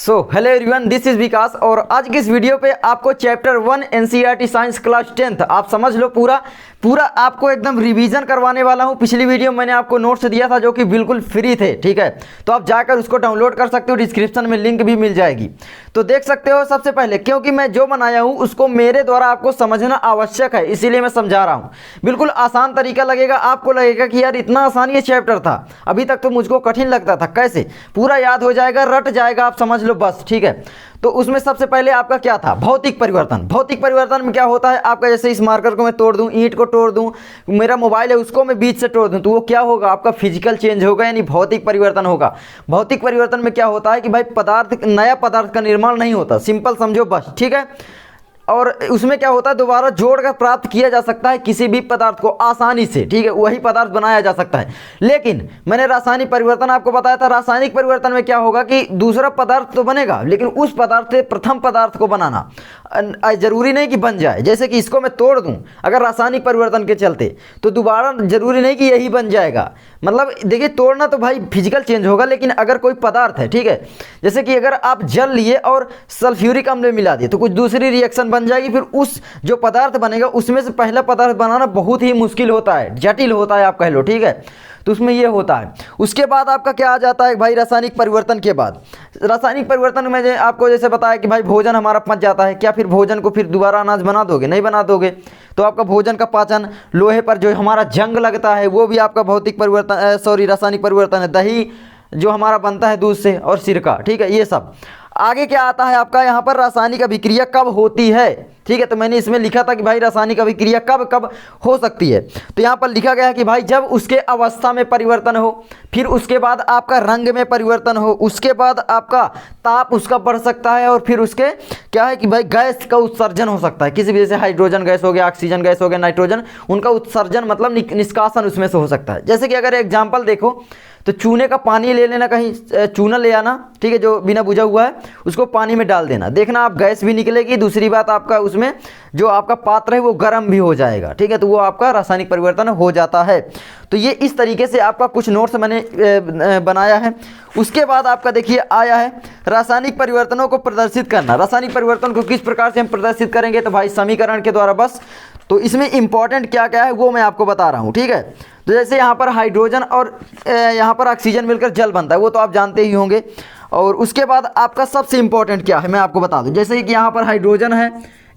Hello everyone, this is विकास और आज की इस वीडियो पे आपको chapter 1 NCERT science class 10th आप समझ लो पूरा आपको एकदम रिवीजन करवाने वाला हूँ। पिछली वीडियो मैंने आपको नोट्स दिया था जो कि बिल्कुल फ्री थे, ठीक है, तो आप जाकर उसको डाउनलोड कर सकते हो, डिस्क्रिप्शन में लिंक भी मिल जाएगी, तो देख सकते हो। सबसे पहले क्योंकि मैं जो बनाया हूँ उसको मेरे द्वारा आपको समझना आवश्यक है, इसीलिए मैं समझा रहा हूँ। बिल्कुल आसान तरीका लगेगा, आपको लगेगा कि यार इतना आसान ये चैप्टर था, अभी तक तो मुझको कठिन लगता था, कैसे पूरा याद हो जाएगा, रट जाएगा, आप समझ लो बस, ठीक है। तो उसमें सबसे पहले आपका क्या था, भौतिक परिवर्तन। भौतिक परिवर्तन में क्या होता है आपका, जैसे इस मार्कर को मैं तोड़ दूं, ईंट को तोड़ दूं, मेरा मोबाइल है उसको मैं बीच से तोड़ दूं, तो वो क्या होगा, आपका फिजिकल चेंज होगा, यानी भौतिक परिवर्तन होगा। भौतिक परिवर्तन में क्या होता है कि भाई नया पदार्थ का निर्माण नहीं होता, सिंपल समझो बस, ठीक है। और उसमें क्या होता है, दोबारा जोड़कर प्राप्त किया जा सकता है किसी भी पदार्थ को आसानी से, ठीक है, वही पदार्थ बनाया जा सकता है। लेकिन मैंने रासायनिक परिवर्तन आपको बताया था, रासायनिक परिवर्तन में क्या होगा कि दूसरा पदार्थ तो बनेगा, लेकिन उस पदार्थ से प्रथम पदार्थ को बनाना जरूरी नहीं कि बन जाए। जैसे कि इसको मैं तोड़ दूं अगर रासायनिक परिवर्तन के चलते, तो दोबारा जरूरी नहीं कि यही बन जाएगा। मतलब देखिए, तोड़ना तो भाई फिजिकल चेंज होगा, लेकिन अगर कोई पदार्थ है, ठीक है, जैसे कि अगर आप जल लिए और सल्फ्यूरिक अम्ल में मिला दिए तो कुछ दूसरी रिएक्शन बन जाएगी, फिर उस जो पदार्थ बनेगा उसमें से पहला पदार्थ बनाना बहुत ही मुश्किल होता है, जटिल होता है, आप कह लो, ठीक है। तो उसमें ये होता है। उसके बाद आपका क्या आ जाता है भाई, रासायनिक परिवर्तन के बाद, रासायनिक परिवर्तन में आपको जैसे बताया कि भाई भोजन हमारा पच जाता है, क्या फिर भोजन को फिर दोबारा अनाज बना दोगे, नहीं बना दोगे, तो आपका भोजन का पाचन, लोहे पर जो हमारा जंग लगता है वो भी आपका भौतिक परिवर्तन रासायनिक परिवर्तन है। दही जो हमारा बनता है दूध से, और सिरका, ठीक है, ये सब। आगे क्या आता है आपका, यहाँ पर रासायनिक अभिक्रिया कब होती है, ठीक है, तो मैंने इसमें लिखा था कि भाई रासायनिक अभिक्रिया कब कब हो सकती है, तो यहाँ पर लिखा गया है कि भाई जब उसके अवस्था में परिवर्तन हो, फिर उसके बाद आपका रंग में परिवर्तन हो, उसके बाद आपका ताप उसका बढ़ सकता है, और फिर उसके क्या है कि भाई गैस का उत्सर्जन हो सकता है किसी भी, जैसे हाइड्रोजन गैस हो गया, ऑक्सीजन गैस हो गया, नाइट्रोजन, उनका उत्सर्जन मतलब निष्कासन उसमें से हो सकता है। जैसे कि अगर एग्जाम्पल देखो तो चूने का पानी ले लेना, कहीं चूना ले आना, ठीक है, जो बिना बुझा हुआ है, उसको पानी में डाल देना, देखना आप गैस भी निकलेगी, दूसरी बात आपका उसमें जो आपका पात्र है वो गर्म भी हो जाएगा, ठीक है, तो वो आपका रासायनिक परिवर्तन हो जाता है। तो ये इस तरीके से आपका कुछ नोट्स मैंने बनाया है। उसके बाद आपका देखिए आया है रासायनिक परिवर्तनों को प्रदर्शित करना। रासायनिक परिवर्तन को किस प्रकार से हम प्रदर्शित करेंगे, तो भाई समीकरण के द्वारा बस। तो इसमें इंपॉर्टेंट क्या क्या है वो मैं आपको बता रहा हूँ, ठीक है। तो जैसे यहाँ पर हाइड्रोजन और यहाँ पर ऑक्सीजन मिलकर जल बनता है, वो तो आप जानते ही होंगे। और उसके बाद आपका सबसे इंपॉर्टेंट क्या है मैं आपको बता दूं, जैसे कि यहाँ पर हाइड्रोजन है,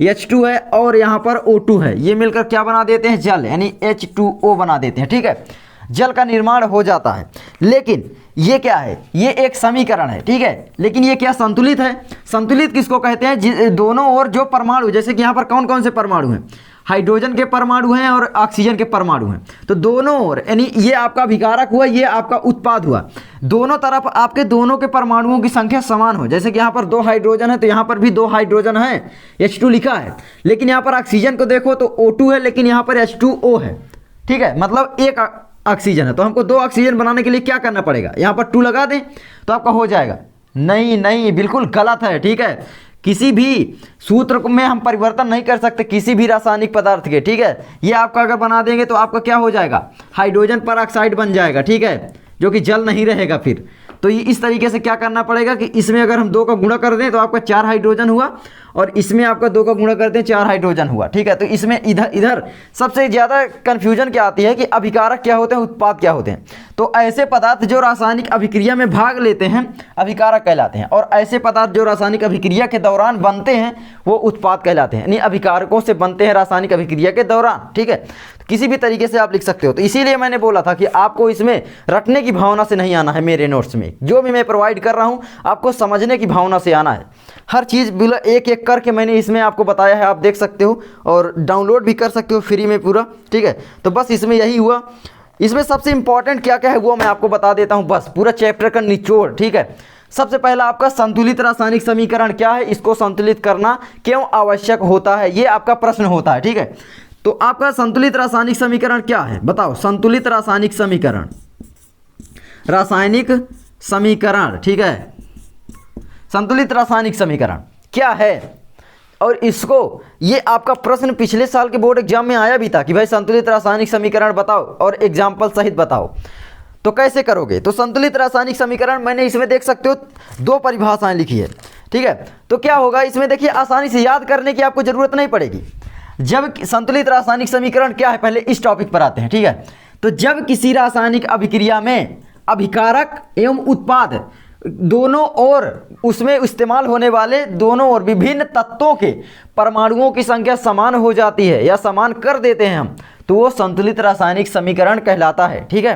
H2 है, और यहाँ पर O2 है, ये मिलकर क्या बना देते हैं, जल, यानी H2O बना देते हैं, ठीक है, जल का निर्माण हो जाता है। लेकिन ये क्या है, ये एक समीकरण है, ठीक है, लेकिन ये क्या संतुलित है। संतुलित किसको कहते हैं, दोनों ओर जो परमाणु, जैसे कि यहाँ पर कौन कौन से परमाणु हैं, हाइड्रोजन के परमाणु हैं और ऑक्सीजन के परमाणु हैं, तो दोनों ओर, यानी ये आपका अभिकारक हुआ, ये आपका उत्पाद हुआ, दोनों तरफ आपके दोनों के परमाणुओं की संख्या समान हो। जैसे कि यहाँ पर 2 हाइड्रोजन है तो यहाँ पर भी 2 हाइड्रोजन है, H2 लिखा है, लेकिन यहाँ पर ऑक्सीजन को देखो तो O2 है, लेकिन यहाँ पर H2O है, ठीक है, मतलब एक ऑक्सीजन है, तो हमको 2 ऑक्सीजन बनाने के लिए क्या करना पड़ेगा, यहाँ पर 2 लगा दें तो आपका हो जाएगा। नहीं नहीं, बिल्कुल गलत है, ठीक है, किसी भी सूत्र में हम परिवर्तन नहीं कर सकते किसी भी रासायनिक पदार्थ के, ठीक है। ये आपका अगर बना देंगे तो आपका क्या हो जाएगा, हाइड्रोजन पर ऑक्साइड बन जाएगा, ठीक है, जो कि जल नहीं रहेगा फिर। तो ये इस तरीके से क्या करना पड़ेगा कि इसमें अगर हम 2 का गुणा कर दें तो आपका 4 हाइड्रोजन हुआ, और इसमें आपका 2 का गुणा करते हैं 4 हाइड्रोजन हुआ, ठीक है। तो इसमें इधर सबसे ज़्यादा कन्फ्यूजन क्या आती है कि अभिकारक क्या होते हैं, उत्पाद क्या होते हैं। तो ऐसे पदार्थ जो रासायनिक अभिक्रिया में भाग लेते हैं अभिकारक कहलाते हैं, और ऐसे पदार्थ जो रासायनिक अभिक्रिया के दौरान बनते हैं वो उत्पाद कहलाते हैं, यानी अभिकारकों से बनते हैं रासायनिक अभिक्रिया के दौरान, ठीक है। किसी भी तरीके से आप लिख सकते हो। तो इसीलिए मैंने बोला था कि आपको इसमें रटने की भावना से नहीं आना है, मेरे नोट्स में जो भी मैं प्रोवाइड कर रहा हूँ आपको समझने की भावना से आना है। हर चीज़ बिल्कुल एक एक करके मैंने इसमें आपको बताया है, आप देख सकते हो और डाउनलोड भी कर सकते हो फ्री में पूरा, ठीक है। तो बस इसमें यही हुआ। इसमें सबसे इंपॉर्टेंट क्या क्या है वो मैं आपको बता देता हूँ, बस पूरा चैप्टर का निचोड़, ठीक है। सबसे पहला आपका संतुलित रासायनिक समीकरण क्या है, इसको संतुलित करना क्यों आवश्यक होता है, ये आपका प्रश्न होता है, ठीक है। तो आपका संतुलित रासायनिक समीकरण क्या है बताओ, संतुलित रासायनिक समीकरण, रासायनिक समीकरण, ठीक है, संतुलित रासायनिक समीकरण क्या है। और इसको, ये आपका प्रश्न पिछले साल के बोर्ड एग्जाम में आया भी था कि भाई संतुलित रासायनिक समीकरण बताओ और एग्जाम्पल सहित बताओ। तो कैसे करोगे? तो संतुलित रासायनिक समीकरण मैंने इसमें देख सकते हो 2 परिभाषाएं लिखी है, ठीक है। तो क्या होगा इसमें, देखिए आसानी से याद करने की आपको जरूरत नहीं पड़ेगी। जब संतुलित रासायनिक समीकरण क्या है, पहले इस टॉपिक पर आते हैं, ठीक है। तो जब किसी रासायनिक अभिक्रिया में अभिकारक एवं उत्पाद दोनों और उसमें इस्तेमाल होने वाले दोनों और विभिन्न तत्वों के परमाणुओं की संख्या समान हो जाती है या समान कर देते हैं हम, तो वो संतुलित रासायनिक समीकरण कहलाता है, ठीक है।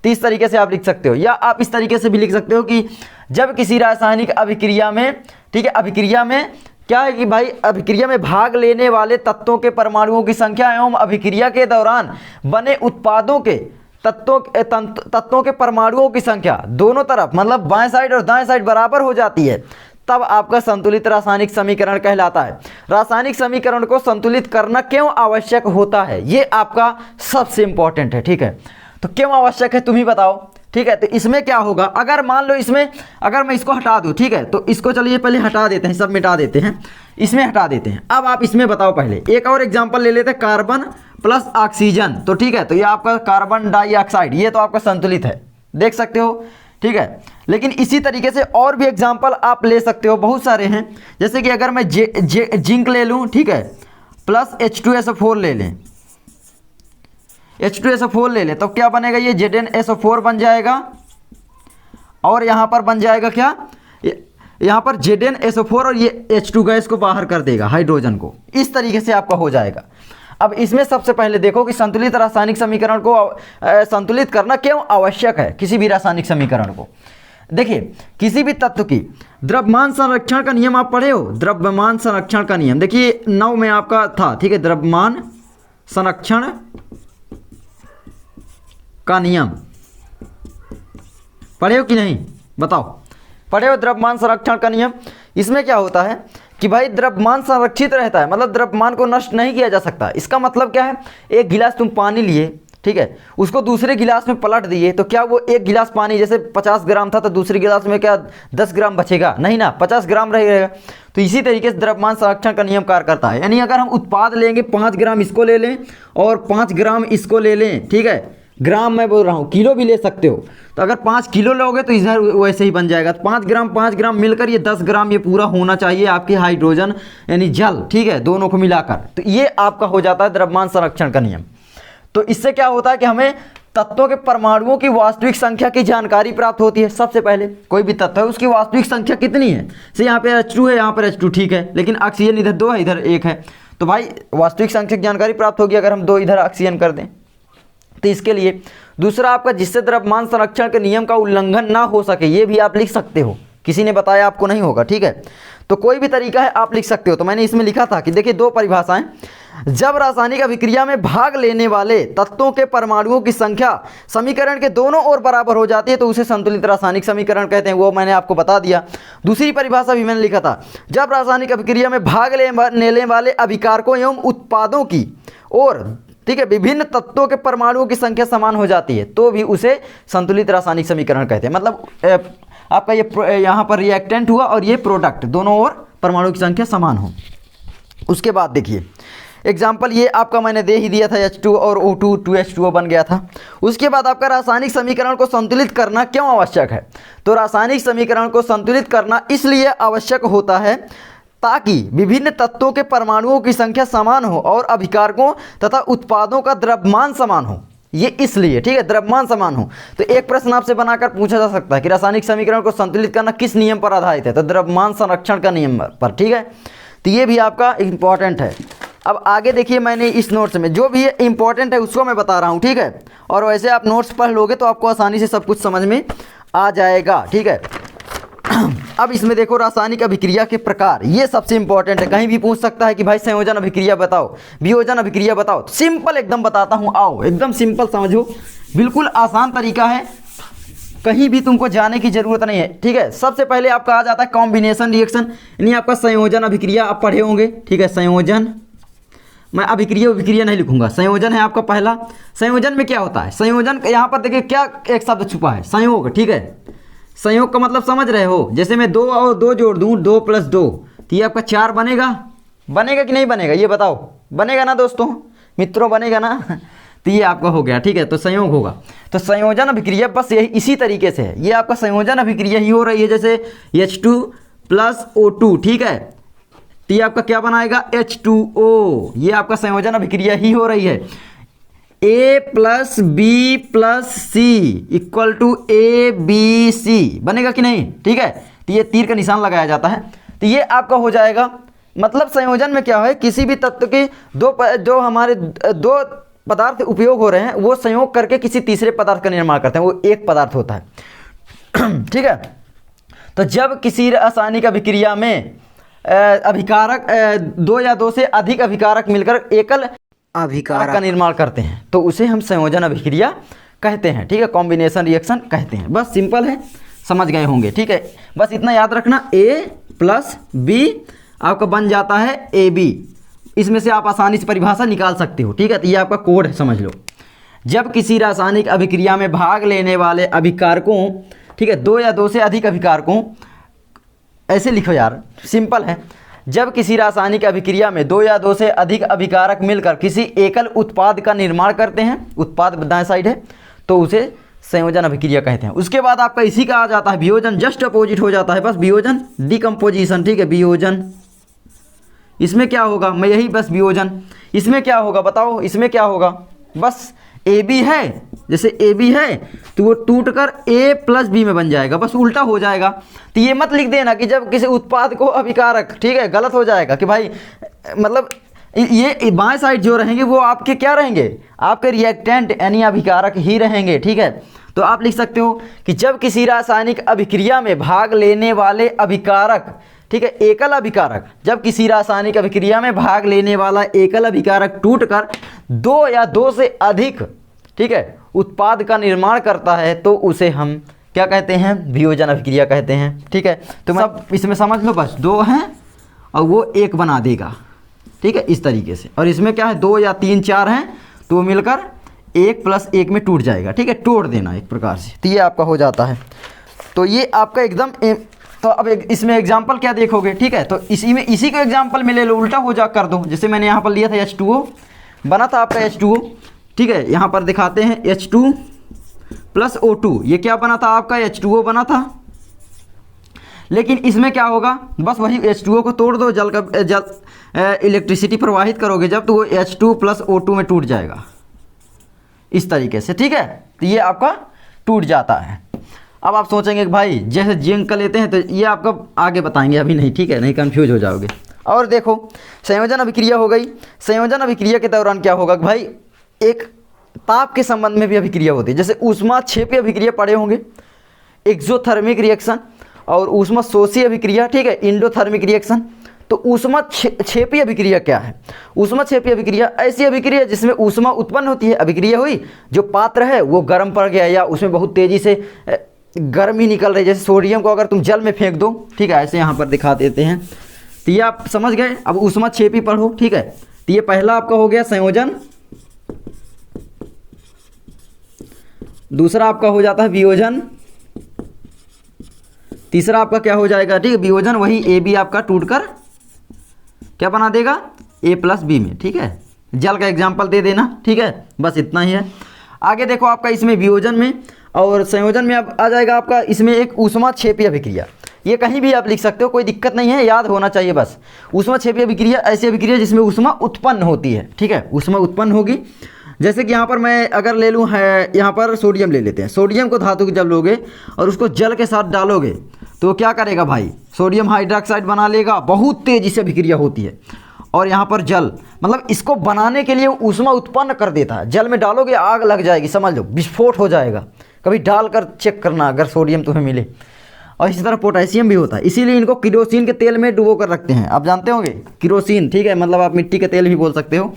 तो इस तरीके से आप लिख सकते हो, या आप इस तरीके से भी लिख सकते हो कि जब किसी रासायनिक अभिक्रिया में, ठीक है, अभिक्रिया में क्या है कि भाई अभिक्रिया में भाग लेने वाले तत्वों के परमाणुओं की संख्या एवं अभिक्रिया के दौरान बने उत्पादों के तत्वों के परमाणुओं की संख्या दोनों तरफ मतलब बाएं साइड और दाएं साइड बराबर हो जाती है, तब आपका संतुलित रासायनिक समीकरण कहलाता है। रासायनिक समीकरण को संतुलित करना क्यों आवश्यक होता है, ये आपका सबसे इंपॉर्टेंट है, ठीक है। तो क्यों आवश्यक है तुम ही बताओ, ठीक है। तो इसमें क्या होगा, अगर मान लो इसमें अगर मैं इसको हटा दूं, ठीक है, तो इसको चलिए पहले हटा देते हैं, सब मिटा देते हैं, इसमें हटा देते हैं। अब आप इसमें बताओ, पहले एक और एग्जांपल ले लेते हैं, कार्बन प्लस ऑक्सीजन। तो ठीक है, तो ये आपका कार्बन डाइऑक्साइड, ये तो आपका संतुलित है, देख सकते हो, ठीक है। लेकिन इसी तरीके से और भी एग्जाम्पल आप ले सकते हो, बहुत सारे हैं। जैसे कि अगर मैं जिंक ले लूँ, ठीक है, प्लस H2SO4 ले लें, H2SO4 ले लें, तो क्या बनेगा, ये ZnSO4 बन जाएगा और यहाँ पर बन जाएगा क्या, यहाँ पर ZnSO4 और ये H2 गैस को बाहर कर देगा, हाइड्रोजन को। इस तरीके से आपका हो जाएगा। अब इसमें सबसे पहले देखो कि संतुलित रासायनिक समीकरण को संतुलित करना क्यों आवश्यक है। किसी भी रासायनिक समीकरण को देखिए, किसी भी तत्व की द्रव्यमान संरक्षण का नियम आप पढ़े हो, द्रव्यमान संरक्षण का नियम देखिए 9 में आपका था, ठीक है, द्रव्यमान संरक्षण का नियम पढ़े हो कि नहीं, बताओ, पढ़े हो द्रव्यमान संरक्षण का नियम। इसमें क्या होता है कि भाई द्रव्यमान संरक्षित रहता है, मतलब द्रव्यमान को नष्ट नहीं किया जा सकता। इसका मतलब क्या है, एक गिलास तुम पानी लिए, ठीक है, उसको दूसरे गिलास में पलट दिए, तो क्या वो एक गिलास पानी जैसे 50 ग्राम था तो दूसरे गिलास में क्या 10 ग्राम बचेगा, नहीं ना, 50 ग्राम रहेगा। तो इसी तरीके से द्रव्यमान संरक्षण का नियम कार्य करता है। यानी अगर हम उत्पाद लेंगे 5 ग्राम इसको ले लें और 5 ग्राम इसको ले लें, ठीक है, ग्राम मैं बोल रहा हूँ, किलो भी ले सकते हो, तो अगर 5 किलो लोगे तो इधर वैसे ही बन जाएगा। तो 5 ग्राम मिलकर ये 10 ग्राम ये पूरा होना चाहिए आपके हाइड्रोजन यानी जल, ठीक है, दोनों को मिलाकर। तो ये आपका हो जाता है द्रव्यमान संरक्षण का नियम। तो इससे क्या होता है कि हमें तत्वों के परमाणुओं की वास्तविक संख्या की जानकारी प्राप्त होती है। सबसे पहले कोई भी तत्व है उसकी वास्तविक संख्या कितनी है, से यहाँ पे H2 है, यहाँ पर H2, ठीक है, लेकिन ऑक्सीजन इधर 2 है, इधर 1 है, तो भाई वास्तविक संख्या की जानकारी प्राप्त होगी अगर हम 2 इधर ऑक्सीजन कर दें। तो इसके लिए दूसरा आपका, जिससे द्रव्यमान संरक्षण के नियम का उल्लंघन ना हो सके, ये भी आप लिख सकते हो, किसी ने बताया आपको नहीं होगा, ठीक है। तो कोई भी तरीका है आप लिख सकते हो। तो मैंने इसमें लिखा था कि देखिए 2 परिभाषाएं, जब रासायनिक अभिक्रिया में भाग लेने वाले तत्वों के परमाणुओं की संख्या समीकरण के दोनों ओर बराबर हो जाती है तो उसे संतुलित रासायनिक समीकरण कहते हैं, वो मैंने आपको बता दिया। दूसरी परिभाषा भी मैंने लिखा था, जब रासायनिक अभिक्रिया में भाग लेने वाले अभिकारकों एवं उत्पादों की और, ठीक है, विभिन्न तत्वों के परमाणुओं की संख्या समान हो जाती है तो भी उसे संतुलित रासायनिक समीकरण कहते हैं। मतलब आपका ये यहाँ पर रिएक्टेंट हुआ और ये प्रोडक्ट, दोनों ओर परमाणु की संख्या समान हो। उसके बाद देखिए एग्जाम्पल ये आपका मैंने दे ही दिया था, H2 और O2 2H2O बन गया था। उसके बाद आपका रासायनिक समीकरण को संतुलित करना क्यों आवश्यक है, तो रासायनिक समीकरण को संतुलित करना इसलिए आवश्यक होता है ताकि विभिन्न तत्वों के परमाणुओं की संख्या समान हो और अभिकारकों तथा उत्पादों का द्रव्यमान समान हो। ये इसलिए, ठीक है, द्रव्यमान समान हो। तो एक प्रश्न आपसे बनाकर पूछा जा सकता है कि रासायनिक समीकरण को संतुलित करना किस नियम पर आधारित है, तो द्रव्यमान संरक्षण का नियम पर, ठीक है। तो ये भी आपका इंपॉर्टेंट है। अब आगे देखिए, मैंने इस नोट्स में जो भी इंपॉर्टेंट है उसको मैं बता रहा हूँ, ठीक है, और वैसे आप नोट्स पढ़ लोगे तो आपको आसानी से सब कुछ समझ में आ जाएगा, ठीक है। अब इसमें देखो रासायनिक अभिक्रिया के प्रकार, ये सबसे इंपॉर्टेंट है। कहीं भी पूछ सकता है कि भाई संयोजन अभिक्रिया बताओ, वियोजन अभिक्रिया बताओ, तो सिंपल एकदम बताता हूँ, आओ एकदम सिंपल समझो, बिल्कुल आसान तरीका है, कहीं भी तुमको जाने की जरूरत नहीं है, ठीक है। सबसे पहले आपका आ जाता है कॉम्बिनेशन रिएक्शन, यानी आपका संयोजन अभिक्रिया आप पढ़े होंगे, ठीक है। संयोजन, मैं अभिक्रिया नहीं लिखूंगा, संयोजन है आपका पहला। संयोजन में क्या होता है, संयोजन यहाँ पर देखिए क्या एक शब्द छुपा है, संयोग, ठीक है। संयोग का मतलब समझ रहे हो, जैसे मैं 2 और 2 जोड़ दूँ, 2 + 2, तो ये आपका 4 बनेगा, बनेगा कि नहीं बनेगा, ये बताओ, बनेगा ना दोस्तों, मित्रों, बनेगा ना। तो ये आपका हो गया, ठीक है। तो संयोग होगा, तो संयोजन अभिक्रिया बस यही इसी तरीके से है। ये आपका संयोजन अभिक्रिया ही हो रही है, जैसे H2 प्लस O2, ठीक है। तो ये आपका क्या बनाएगा H2O, ये आपका संयोजन अभिक्रिया ही हो रही है। A plus B plus C equal to ABC बनेगा कि नहीं, ठीक है। तो ये तीर का निशान लगाया जाता है। तो ये आपका हो जाएगा, मतलब संयोजन में क्या है, किसी भी तत्व के जो हमारे दो पदार्थ उपयोग हो रहे हैं वो संयोग करके किसी तीसरे पदार्थ का निर्माण करते हैं, वो एक पदार्थ होता है ठीक है। तो जब किसी रासायनिक अभिक्रिया में अभिकारक दो या दो से अधिक अभिकारक मिलकर एकल अभिकारक का निर्माण करते हैं तो उसे हम संयोजन अभिक्रिया कहते हैं, ठीक है। कॉम्बिनेशन रिएक्शन कहते हैं। बस सिंपल है, समझ गए होंगे, ठीक है। बस इतना याद रखना, A प्लस बी आपका बन जाता है AB। इसमें से आप आसानी से परिभाषा निकाल सकते हो, ठीक है। तो ये आपका कोड है, समझ लो। जब किसी रासायनिक अभिक्रिया में भाग लेने वाले अभिकारकों, ठीक है, दो या दो से अधिक अभिकारकों, ऐसे लिखो यार, सिंपल है। जब किसी रासायनिक अभिक्रिया में दो या दो से अधिक अभिकारक मिलकर किसी एकल उत्पाद का निर्माण करते हैं, उत्पाद दाएं साइड है, तो उसे संयोजन अभिक्रिया कहते हैं। उसके बाद आपका इसी का आ जाता है वियोजन, जस्ट अपोजिट हो जाता है, बस वियोजन डिकम्पोजिशन, ठीक है। वियोजन इसमें क्या होगा, मैं यही बस वियोजन, इसमें क्या होगा बताओ, इसमें क्या होगा, बस AB है, जैसे AB है तो वो टूटकर A प्लस बी में बन जाएगा, बस उल्टा हो जाएगा। तो ये मत लिख देना कि जब किसी उत्पाद को अभिकारक, ठीक है, गलत हो जाएगा कि भाई, मतलब ये बाएं साइड जो रहेंगे वो आपके क्या रहेंगे, आपके रिएक्टेंट यानी अभिकारक ही रहेंगे, ठीक है। तो आप लिख सकते हो कि जब किसी रासायनिक अभिक्रिया में भाग लेने वाले अभिकारक, ठीक है, एकल अभिकारक, जब किसी रासायनिक अभिक्रिया में भाग लेने वाला एकल अभिकारक टूटकर दो या दो से अधिक, ठीक है, उत्पाद का निर्माण करता है तो उसे हम क्या कहते हैं, वियोजन अभिक्रिया कहते हैं, ठीक है। तो सब इसमें समझ लो, बस दो हैं और वो एक बना देगा, ठीक है, इस तरीके से। और इसमें क्या है, दो या तीन चार हैं तो मिलकर एक प्लस एक में टूट जाएगा, ठीक है, तोड़ देना एक प्रकार से। तो ये आपका हो जाता है। तो ये आपका एकदम तो अब इसमें एग्जाम्पल क्या देखोगे, ठीक है। तो इसी को एग्जाम्पल में ले लो, उल्टा हो जा कर दो। जैसे मैंने यहाँ पर लिया था H2O, बना था आपका H2O, ठीक है। यहाँ पर दिखाते हैं H2 प्लस O2, ये क्या बना था आपका, H2O बना था। लेकिन इसमें क्या होगा, बस वही H2O को तोड़ दो, जल इलेक्ट्रिसिटी प्रवाहित करोगे जब, तो वो H2 प्लस O2 में टूट जाएगा इस तरीके से, ठीक है। तो ये आपका टूट जाता है। अब आप सोचेंगे कि भाई जैसे जिंक का लेते हैं, तो ये आपका आगे बताएंगे, अभी नहीं, ठीक है, नहीं कंफ्यूज हो जाओगे। और देखो संयोजन अभिक्रिया हो गई। संयोजन अभिक्रिया के दौरान क्या होगा कि भाई एक ताप के संबंध में भी अभिक्रिया होती है, जैसे ऊष्माक्षेपी अभिक्रिया पढ़े होंगे, एक्सोथर्मिक रिएक्शन और ऊष्माशोषी अभिक्रिया, ठीक है, इंडोथर्मिक रिएक्शन। तो ऊष्माक्षेपी अभिक्रिया क्या है, ऊष्माक्षेपी अभिक्रिया ऐसी अभिक्रिया जिसमें ऊष्मा उत्पन्न होती है। अभिक्रिया हुई, जो पात्र है वो गर्म पड़ गया या उसमें बहुत तेज़ी से गर्मी निकल रही है, जैसे सोडियम को अगर तुम जल में फेंक दो, ठीक है, ऐसे यहाँ पर दिखा देते हैं। तो ये आप समझ गए। अब ऊष्माक्षेपी पढ़ो, ठीक है। तो ये पहला आपका हो गया संयोजन, दूसरा आपका हो जाता है वियोजन, तीसरा आपका क्या हो जाएगा, ठीक है, वियोजन, वही AB आपका टूटकर क्या बना देगा, A प्लस बी में, ठीक है। जल का एग्जाम्पल दे देना, ठीक है, बस इतना ही है। आगे देखो आपका इसमें वियोजन में और संयोजन में अब आ जाएगा आपका इसमें एक ऊष्माक्षेपी अभिक्रिया। ये कहीं भी आप लिख सकते हो, कोई दिक्कत नहीं है, याद होना चाहिए बस। ऊष्माक्षेपी अभिक्रिया ऐसी अभिक्रिया जिसमें ऊष्मा उत्पन्न होती है, ठीक है, ऊष्मा उत्पन्न होगी। जैसे कि यहाँ पर मैं अगर ले लूँ है, यहाँ पर सोडियम ले लेते हैं। सोडियम को धातु जब लोगे और उसको जल के साथ डालोगे तो क्या करेगा भाई, सोडियम हाइड्रोक्साइड बना लेगा, बहुत तेज़ी से अभिक्रिया होती है। और यहाँ पर जल, मतलब इसको बनाने के लिए ऊष्मा उत्पन्न कर देता है। जल में डालोगे आग लग जाएगी, समझ लो, विस्फोट हो जाएगा। कभी डालकर चेक करना अगर सोडियम तुम्हें मिले। और इसी तरह पोटेशियम भी होता है, इसीलिए इनको किरोसिन के तेल में डुबो कर रखते हैं। आप जानते होंगे किरोसिन, ठीक है, मतलब आप मिट्टी के तेल भी बोल सकते हो।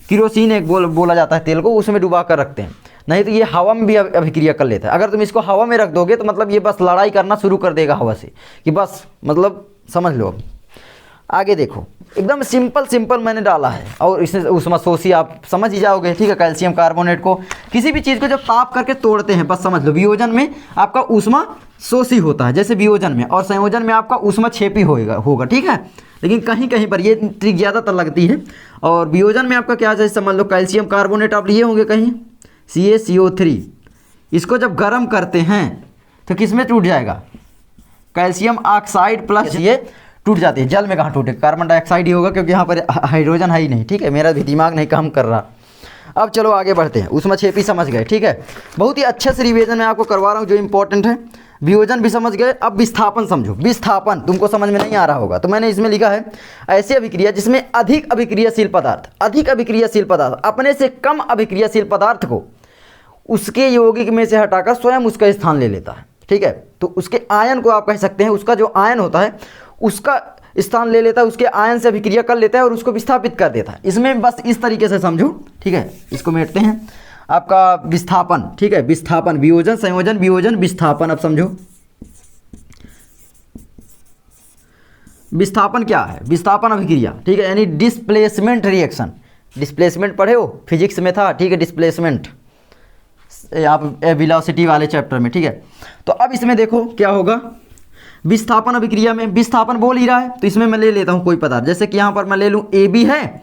किरोसिन एक बोला जाता है तेल को, उसमें डुबा कर रखते हैं। नहीं तो ये हवा में भी अभिक्रिया कर लेता है। अगर तुम इसको हवा में रख दोगे तो मतलब ये बस लड़ाई करना शुरू कर देगा हवा से, कि बस मतलब समझ लो। आगे देखो, एकदम सिंपल मैंने डाला है और इसमें ऊष्माशोषी आप समझ ही जाओगे, ठीक है। कैल्शियम कार्बोनेट को, किसी भी चीज़ को जब ताप करके तोड़ते हैं, बस समझ लो वियोजन में आपका ऊष्माशोषी होता है, जैसे वियोजन में, और संयोजन में आपका ऊष्माक्षेपी होगा, ठीक है। लेकिन कहीं कहीं पर ये ट्रिक ज़्यादातर लगती है। और वियोजन में आपका क्या, जैसे समझ लो कैल्शियम कार्बोनेट आप लिए होंगे कहीं, CaCO3, इसको जब गर्म करते हैं तो किस में टूट जाएगा, कैल्शियम ऑक्साइड प्लस ये टूट जाती है। जल में कहाँ टूटे, कार्बन डाइऑक्साइड ही होगा, क्योंकि यहाँ पर हाइड्रोजन है ही नहीं, ठीक है। मेरा भी दिमाग नहीं काम कर रहा। अब चलो आगे बढ़ते हैं। ऊष्माक्षेपी समझ गए, ठीक है। बहुत ही अच्छे से रिवीजन मैं आपको करवा रहा हूँ जो इंपॉर्टेंट है। वियोजन भी समझ गए, अब विस्थापन समझो। विस्थापन तुमको समझ में नहीं आ रहा होगा, तो मैंने इसमें लिखा है ऐसी अभिक्रिया जिसमें अधिक अभिक्रियाशील पदार्थ अपने से कम अभिक्रियाशील पदार्थ को उसके यौगिक में से हटाकर स्वयं उसका स्थान ले लेता है, ठीक है। तो उसके आयन को आप कह सकते हैं, उसका जो आयन होता है उसका स्थान ले लेता है, उसके आयन से अभिक्रिया कर लेता है और उसको विस्थापित कर देता है। इसमें बस इस तरीके से समझो, ठीक है। इसको मेटते हैं, आपका विस्थापन, ठीक है। विस्थापन, वियोजन, संयोजन, वियोजन, विस्थापन। अब समझो विस्थापन क्या है, विस्थापन अभिक्रिया, ठीक है, यानी डिस्प्लेसमेंट रिएक्शन। डिस्प्लेसमेंट पढ़े हो, फिजिक्स में था, ठीक है, डिस्प्लेसमेंट आप वेलोसिटी वाले चैप्टर में, ठीक है। तो अब इसमें देखो क्या होगा, विस्थापन अभिक्रिया में विस्थापन बोल ही रहा है, तो इसमें मैं ले लेता हूँ कोई पदार्थ, जैसे कि यहाँ पर मैं ले लूँ AB है,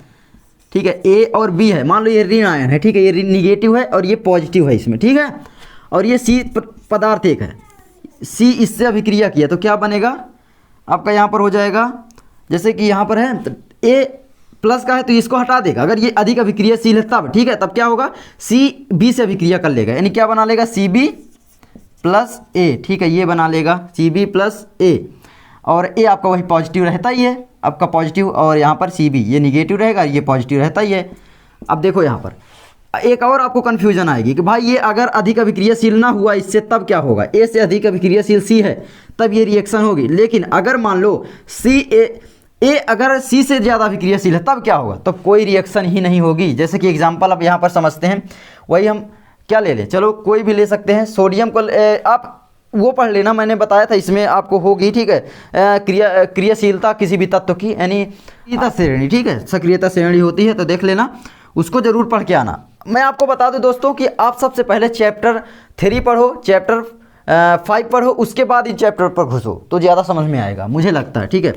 ठीक है, A और B है, मान लो ये ऋण आयन है, ठीक है, ये निगेटिव है और ये पॉजिटिव है इसमें, ठीक है। और ये C पदार्थ एक है, C इससे अभिक्रिया किया तो क्या बनेगा आपका, यहाँ पर हो जाएगा, जैसे कि यहाँ पर है A प्लस का है तो इसको हटा देगा, अगर ये अधिक अभिक्रियाशील है तब, ठीक है, तब क्या होगा, C B से अभिक्रिया कर लेगा, यानी क्या बना लेगा, CB प्लस A, ठीक है, ये बना लेगा CB प्लस A, और A आपका वही पॉजिटिव रहता ही है, आपका पॉजिटिव, और यहाँ पर CB ये निगेटिव रहेगा, ये पॉजिटिव रहता ही है। अब देखो यहाँ पर एक और आपको कन्फ्यूजन आएगी कि भाई ये अगर अधिक अभिक्रियाशील ना हुआ इससे तब क्या होगा, A से अधिक अभिक्रियाशील C है तब ये रिएक्शन होगी। लेकिन अगर मान लो A अगर C से ज़्यादा अभिक्रियाशील है तब क्या होगा, तब कोई रिएक्शन ही नहीं होगी। जैसे कि एग्जाम्पल अब यहाँ पर समझते हैं, वही हम क्या ले लें, चलो कोई भी ले सकते हैं। सोडियम को आप वो पढ़ लेना, मैंने बताया था इसमें आपको होगी, ठीक है, क्रियाशीलता किसी भी तत्व की, यानी सक्रियता श्रेणी, ठीक है, सक्रियता श्रेणी होती है, तो देख लेना, उसको जरूर पढ़ के आना। मैं आपको बता दूं दोस्तों कि आप सबसे पहले चैप्टर 3 पढ़ो, चैप्टर 5 पढ़ो, उसके बाद इन चैप्टर पर घुसो तो ज़्यादा समझ में आएगा, मुझे लगता है, ठीक है।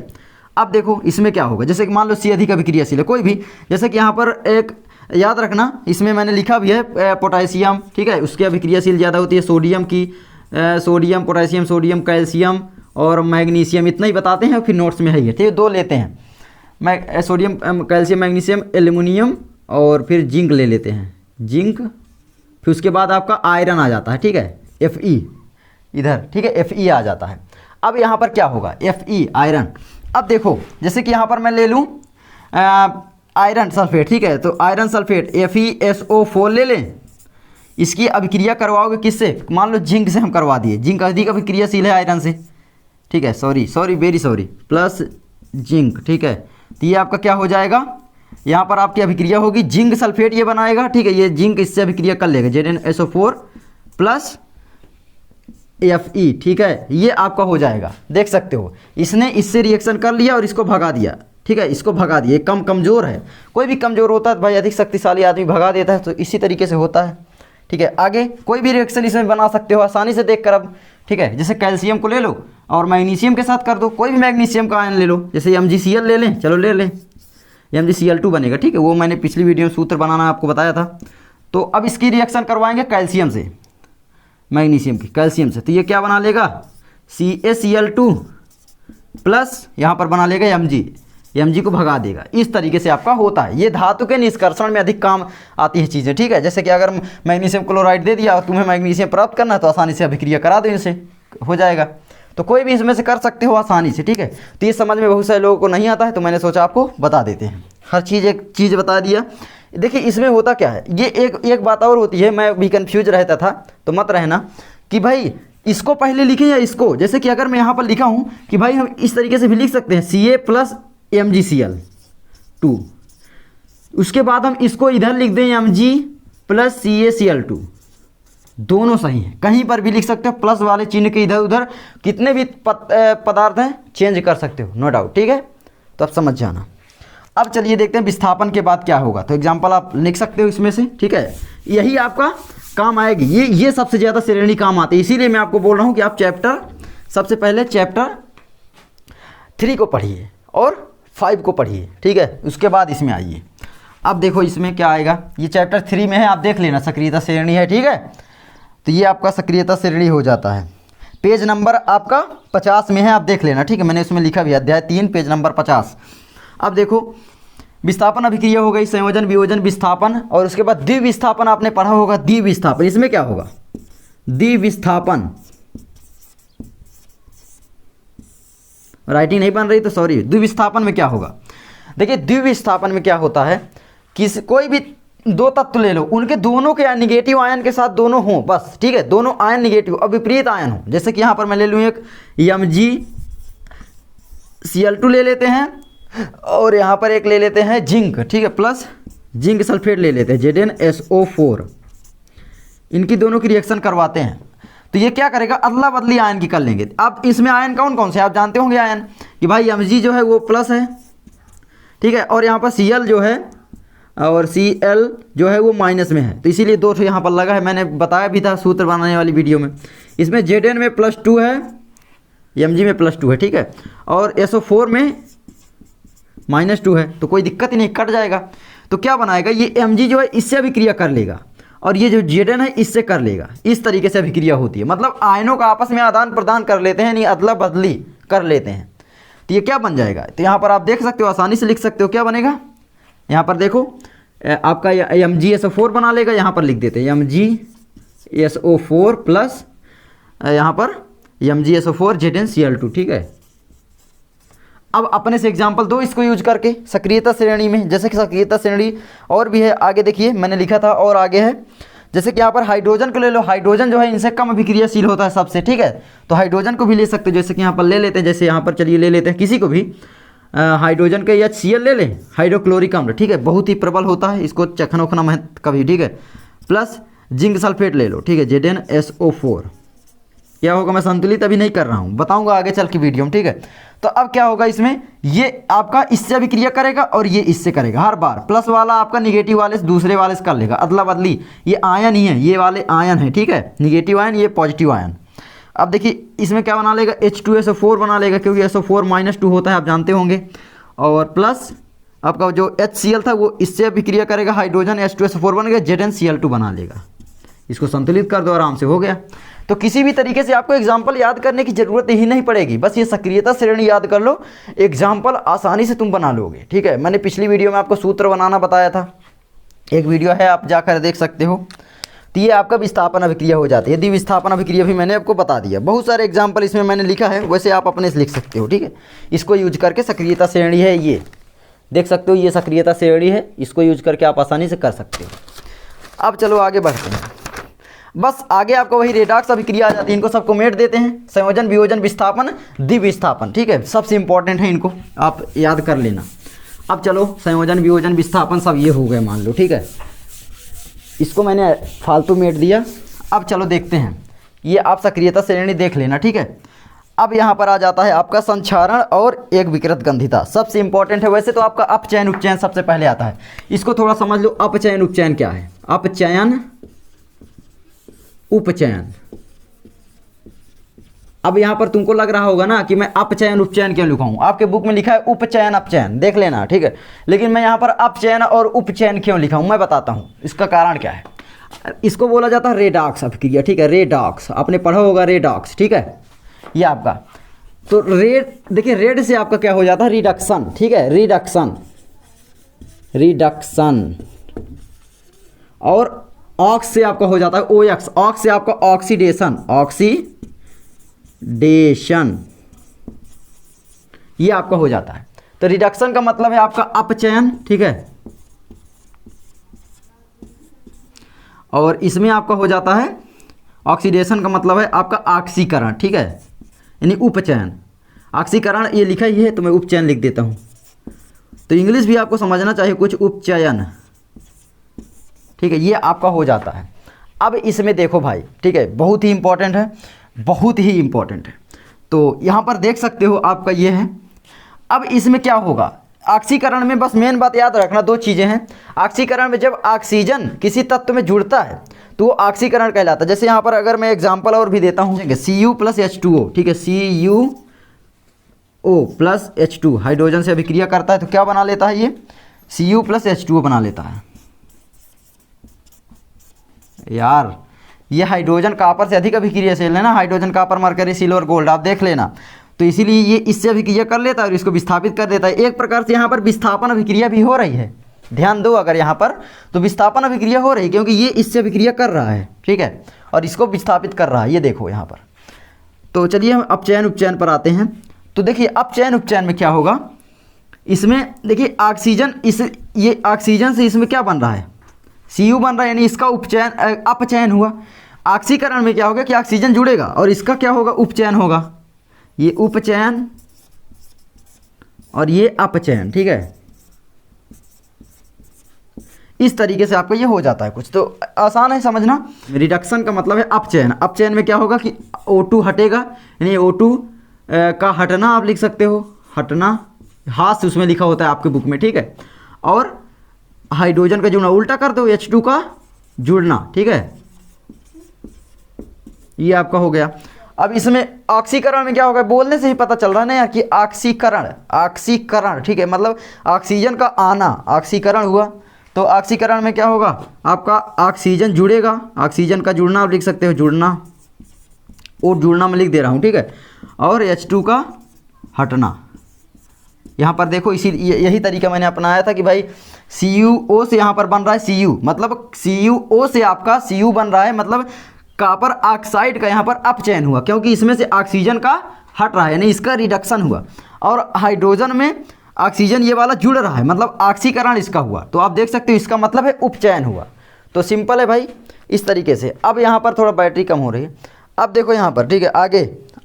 अब देखो इसमें क्या होगा, जैसे कि मान लो C अधिक अभिक्रियाशील है कोई भी, जैसे कि यहाँ पर एक याद रखना, इसमें मैंने लिखा भी है पोटेशियम, ठीक है, उसकी अभिक्रियाशील ज़्यादा होती है सोडियम की, सोडियम, पोटेशियम, सोडियम, कैल्शियम और मैग्नीशियम, इतना ही बताते हैं, फिर नोट्स में है ये, ठीक है, 2 लेते हैं, सोडियम, कैल्शियम, मैग्नीशियम, एल्युमिनियम और फिर जिंक ले लेते हैं, जिंक, फिर उसके बाद आपका आयरन आ जाता है, ठीक है, Fe इधर, ठीक है, Fe आ जाता है। अब यहाँ पर क्या होगा, Fe आयरन। अब देखो जैसे कि यहाँ पर मैं ले लूँ आयरन सल्फेट, ठीक है, तो आयरन सल्फेट FeSO4 ले लें, इसकी अभिक्रिया करवाओगे किससे, मान लो जिंक से हम करवा दिए, जिंक अधिक अभिक्रियाशील है आयरन से, ठीक है, वेरी सॉरी, प्लस जिंक, ठीक है, तो ये आपका क्या हो जाएगा, यहाँ पर आपकी अभिक्रिया होगी, जिंक सल्फेट ये बनाएगा, ठीक है, ये जिंक इससे अभिक्रिया कर लेगा, ZnSO4 प्लस Fe, ठीक है, ये आपका हो जाएगा, देख सकते हो, इसने इससे रिएक्शन कर लिया और इसको भगा दिया, ठीक है, इसको भगा दिया, कम कमज़ोर है, कोई भी कमज़ोर होता है भाई अधिक शक्तिशाली आदमी भगा देता है, तो इसी तरीके से होता है, ठीक है। आगे कोई भी रिएक्शन इसमें बना सकते हो आसानी से देख कर अब, ठीक है, जैसे कैल्शियम को ले लो और मैग्नीशियम के साथ कर दो, कोई भी मैग्नीशियम का आयन ले लो, जैसे MgCl ले लें, चलो ले लें, MgCl2 बनेगा, ठीक है, वो मैंने पिछली वीडियो में सूत्र बनाना आपको बताया था। तो अब इसकी रिएक्शन करवाएंगे कैल्शियम से, मैग्नीशियम की कैल्शियम से, तो ये क्या बना लेगा, CaCl2 प्लस यहाँ पर बना लेगा Mg को भगा देगा, इस तरीके से आपका होता है। ये धातु के निष्कर्षण में अधिक काम आती है चीज़ें, ठीक है, जैसे कि अगर मैग्नीशियम क्लोराइड दे दिया और तुम्हें मैग्नीशियम प्राप्त करना है तो आसानी से अभिक्रिया करा दो, इनसे हो जाएगा, तो कोई भी इसमें से कर सकते हो आसानी से, ठीक है। तो ये समझ में बहुत सारे लोगों को नहीं आता है, तो मैंने सोचा आपको बता देते हैं, हर चीज़ एक चीज़ बता दिया। देखिए इसमें होता क्या है, ये एक बात और होती है, मैं भी कन्फ्यूज रहता था, तो मत रहना कि भाई इसको पहले लिखें या इसको, जैसे कि अगर मैं यहाँ पर लिखा हूँ कि भाई हम इस तरीके से भी लिख सकते हैं Ca प्लस MgCl2, उसके बाद हम इसको इधर लिख दें Mg प्लस CaCl2, दोनों सही हैं, कहीं पर भी लिख सकते हो, प्लस वाले चिन्ह के इधर उधर कितने भी पदार्थ हैं चेंज कर सकते हो, नो डाउट, ठीक है। तो आप समझ जाना। अब चलिए देखते हैं विस्थापन के बाद क्या होगा। तो एग्जाम्पल आप लिख सकते हो इसमें से, ठीक है, यही आपका काम आएगी। ये सबसे ज़्यादा श्रेणी काम आती है, इसीलिए मैं आपको बोल रहा हूँ कि आप सबसे पहले चैप्टर 3 को पढ़िए और 5 को पढ़िए, ठीक है, उसके बाद इसमें आइए। अब देखो इसमें क्या आएगा, ये चैप्टर 3 में है, आप देख लेना, सक्रियता श्रेणी है, ठीक है। तो ये आपका सक्रियता श्रेणी हो जाता है, पेज नंबर आपका 50 में है, आप देख लेना, ठीक है, मैंने उसमें लिखा भी अध्याय 3 पेज नंबर 50। अब देखो विस्थापन अभिक्रिया हो गई, संयोजन, वियोजन, विस्थापन, और उसके बाद द्विविस्थापन आपने पढ़ा होगा। द्विविस्थापन, इसमें क्या होगा, द्विविस्थापन, राइटिंग नहीं बन रही तो सॉरी। द्विविस्थापन में क्या होगा, देखिए द्विविस्थापन में क्या होता है कि कोई भी दो तत्व ले लो, उनके दोनों के निगेटिव आयन के साथ दोनों हों बस, ठीक है, दोनों आयन निगेटिव और विपरीत आयन हो। जैसे कि यहाँ पर मैं ले लूँ एक MgCl2 ले लेते हैं, और यहाँ पर एक ले लेते हैं जिंक, ठीक है, प्लस जिंक सल्फेट ले लेते हैं ZnSO4, इनकी दोनों की रिएक्शन करवाते हैं। तो ये क्या करेगा, अदला बदली आयन की कर लेंगे। अब इसमें आयन कौन कौन से आप जानते होंगे आयन कि भाई Mg जो है वो प्लस है, ठीक है, और यहाँ पर Cl जो है और Cl जो है वो माइनस में है, तो इसीलिए दो यहाँ पर लगा है, मैंने बताया भी था सूत्र बनाने वाली वीडियो में। इसमें Zn में +2 है, Mg में +2 है, ठीक है, और SO4 में -2 है, तो कोई दिक्कत ही नहीं, कट जाएगा। तो क्या बनाएगा, ये Mg जो है इससे अभिक्रिया कर लेगा और ये जो Zn है इससे कर लेगा। इस तरीके से अभिक्रिया होती है, मतलब आयनों का आपस में आदान प्रदान कर लेते हैं, नहीं अदला बदली कर लेते हैं। तो ये क्या बन जाएगा, तो यहाँ पर आप देख सकते हो, आसानी से लिख सकते हो, क्या बनेगा, यहाँ पर देखो आपका MgSO4 बना लेगा, यहाँ पर लिख देते हैं MgSO4 प्लस यहाँ पर MgSO4 ZnCl2, ठीक है। अब अपने से एग्जांपल दो इसको यूज करके सक्रियता श्रेणी में, जैसे कि सक्रियता श्रेणी और भी है, आगे देखिए मैंने लिखा था और आगे है। जैसे कि यहाँ पर हाइड्रोजन को ले लो, हाइड्रोजन जो है इनसे कम अभिक्रियाशील होता है सबसे, ठीक है, तो हाइड्रोजन को भी ले सकते हो। जैसे कि यहाँ पर ले लेते हैं, जैसे यहाँ पर चलिए ले लेते हैं किसी को भी, हाइड्रोजन के HCl ले लें, हाइड्रोक्लोरिक अम्ल, ठीक है, बहुत ही प्रबल होता है, इसको चखना उखना मत कभी, ठीक है, प्लस जिंक सल्फेट ले लो, ठीक है, ZnSO4। क्या होगा, मैं संतुलित अभी नहीं कर रहा हूँ, बताऊंगा आगे चल के वीडियो में, ठीक है। तो अब क्या होगा इसमें, ये आपका इससे अभिक्रिया करेगा और ये इससे करेगा, हर बार प्लस वाला आपका निगेटिव वाले से दूसरे वाले से कर लेगा, अदला बदली। ये आयन ही है, ये वाले आयन है, ठीक है, निगेटिव आयन, ये पॉजिटिव आयन। अब देखिए इसमें क्या बना लेगा, H2SO4 बना लेगा, क्योंकि SO4 -2 होता है, आप जानते होंगे, और प्लस आपका जो HCl था वो इससे अभिक्रिया करेगा, हाइड्रोजन H2SO4 बन गया, ZnCl2 बना लेगा। इसको संतुलित कर दो, आराम से हो गया। तो किसी भी तरीके से आपको एग्जाम्पल याद करने की जरूरत ही नहीं पड़ेगी, बस ये सक्रियता श्रेणी याद कर लो, एग्जाम्पल आसानी से तुम बना लोगे, ठीक है। मैंने पिछली वीडियो में आपको सूत्र बनाना बताया था, एक वीडियो है, आप जाकर देख सकते हो। तो ये आपका विस्थापन अभिक्रिया हो जाती है। यदि विस्थापन अभिक्रिया भी मैंने आपको बता दिया, बहुत सारे एग्जाम्पल इसमें मैंने लिखा है, वैसे आप अपने से लिख सकते हो, ठीक है। इसको यूज करके सक्रियता श्रेणी है, ये देख सकते हो, ये सक्रियता श्रेणी है, इसको यूज करके आप आसानी से कर सकते हो। अब चलो आगे बढ़ते हैं, बस आगे आपको वही रेडॉक्स अभिक्रिया आ जाती है, इनको सबको मेट देते हैं, संयोजन, वियोजन, विस्थापन, द्विविस्थापन, ठीक है, सबसे इंपॉर्टेंट है, इनको आप याद कर लेना। अब चलो संयोजन, वियोजन, विस्थापन सब ये हो गए मान लो, ठीक है, इसको मैंने फालतू मेट दिया। अब चलो देखते हैं, ये आप सक्रियता श्रेणी देख लेना, ठीक है। अब यहाँ पर आ जाता है आपका संक्षारण और एक विकृत गंधिता, सबसे इंपॉर्टेंट है। वैसे तो आपका अपचयन उपचयन सबसे पहले आता है, इसको थोड़ा समझ लो। अपचयन उपचयन क्या है, अपचयन उपचयन। अब यहां पर तुमको लग रहा होगा ना कि मैं अपचयन उपचयन क्यों लिखा हूं, आपके बुक में लिखा है उपचयन अपचयन, देख लेना, ठीक है, लेकिन मैं यहां पर अपचयन और उपचयन क्यों लिखा हूं मैं बताता हूं, इसका कारण क्या है। इसको बोला जाता है रेडॉक्स अभिक्रिया, ठीक है, रेडॉक्स आपने पढ़ा होगा, रेडॉक्स, ठीक है, ये आपका। तो रेड देखिए, रेड से आपका क्या हो जाता है, रिडक्शन, ठीक है, रिडक्शन, रिडक्शन, और ऑक्स से आपका हो जाता है OX, ऑक्स से आपका ऑक्सीडेशन, ऑक्सीडेशन, ये आपका हो जाता है। तो रिडक्शन का मतलब है आपका अपचयन, ठीक है, और इसमें आपका हो जाता है ऑक्सीडेशन का मतलब है आपका ऑक्सीकरण, ठीक है, यानी उपचयन। ऑक्सीकरण ये लिखा ही है तो मैं उपचयन लिख देता हूं, तो इंग्लिश भी आपको समझना चाहिए कुछ, उपचयन, ठीक है, ये आपका हो जाता है। अब इसमें देखो भाई, ठीक है, बहुत ही इंपॉर्टेंट है, बहुत ही इंपॉर्टेंट है। तो यहाँ पर देख सकते हो आपका ये है, अब इसमें क्या होगा, ऑक्सीकरण में बस मेन बात याद रखना, दो चीज़ें हैं। ऑक्सीकरण में जब ऑक्सीजन किसी तत्व में जुड़ता है तो वो ऑक्सीकरण कहलाता है। जैसे यहाँ पर अगर मैं एग्जांपल और भी देता हूँ, ठीक है, Cu प्लस H2O, ठीक है, CuO प्लस H2 हाइड्रोजन से अभिक्रिया करता है तो क्या बना लेता है, ये Cu प्लस H2O बना लेता है। यार ये हाइड्रोजन कापर से अधिक अभिक्रियाशील है ना, hydrogen copper mercury silver gold, आप देख लेना। तो इसीलिए ये इससे अभिक्रिया कर लेता है और इसको विस्थापित कर देता है। एक प्रकार से यहाँ पर विस्थापन अभिक्रिया भी हो रही है, ध्यान दो अगर यहाँ पर, तो विस्थापन अभिक्रिया हो रही है क्योंकि ये इससे अभिक्रिया कर रहा है, ठीक है, और इसको विस्थापित कर रहा है, ये देखो यहाँ पर। तो चलिए हम अपचयन उपचयन पर आते हैं। तो देखिए अपचयन उपचयन में क्या होगा, इसमें देखिए ऑक्सीजन, ये ऑक्सीजन से इसमें क्या बन रहा है, Cu बन रहा है, यानी इसका उपचयन अपचयन हुआ। ऑक्सीकरण में क्या होगा कि ऑक्सीजन जुड़ेगा और इसका क्या होगा, उपचयन होगा, ये उपचयन और ये अपचयन, ठीक है। इस तरीके से आपको ये हो जाता है कुछ, तो आसान है समझना। रिडक्शन का मतलब है अपचयन। अपचयन में क्या होगा कि O2 हटेगा, यानी O2 का हटना आप लिख सकते हो, हटना, हाथ उसमें लिखा होता है आपके बुक में, ठीक है, और हाइड्रोजन का जुड़ना, उल्टा कर दो, H2 का जुड़ना, ठीक है, ये आपका हो गया। अब इसमें ऑक्सीकरण में क्या होगा, बोलने से ही पता चल रहा है ना यार कि ऑक्सीकरण, ऑक्सीकरण, ठीक है, मतलब ऑक्सीजन का आना, ऑक्सीकरण हुआ। तो ऑक्सीकरण में क्या होगा, आपका ऑक्सीजन जुड़ेगा, ऑक्सीजन का जुड़ना आप लिख सकते हो, जुड़ना, और जुड़ना मैं लिख दे रहा हूँ, ठीक है, और H2 का हटना। यहाँ पर देखो इसी यही तरीका मैंने अपनाया था कि भाई CuO से यहाँ पर बन रहा है Cu, मतलब CuO से आपका Cu बन रहा है, मतलब कॉपर ऑक्साइड का यहाँ पर अपचयन हुआ क्योंकि इसमें से ऑक्सीजन का हट रहा है, यानी इसका रिडक्शन हुआ। और हाइड्रोजन में ऑक्सीजन ये वाला जुड़ रहा है, मतलब ऑक्सीकरण इसका हुआ। तो आप देख सकते हो इसका मतलब है उपचयन हुआ। तो सिंपल है भाई इस तरीके से। अब यहाँ पर थोड़ा बैटरी कम हो रही है, अब देखो यहाँ पर, ठीक है,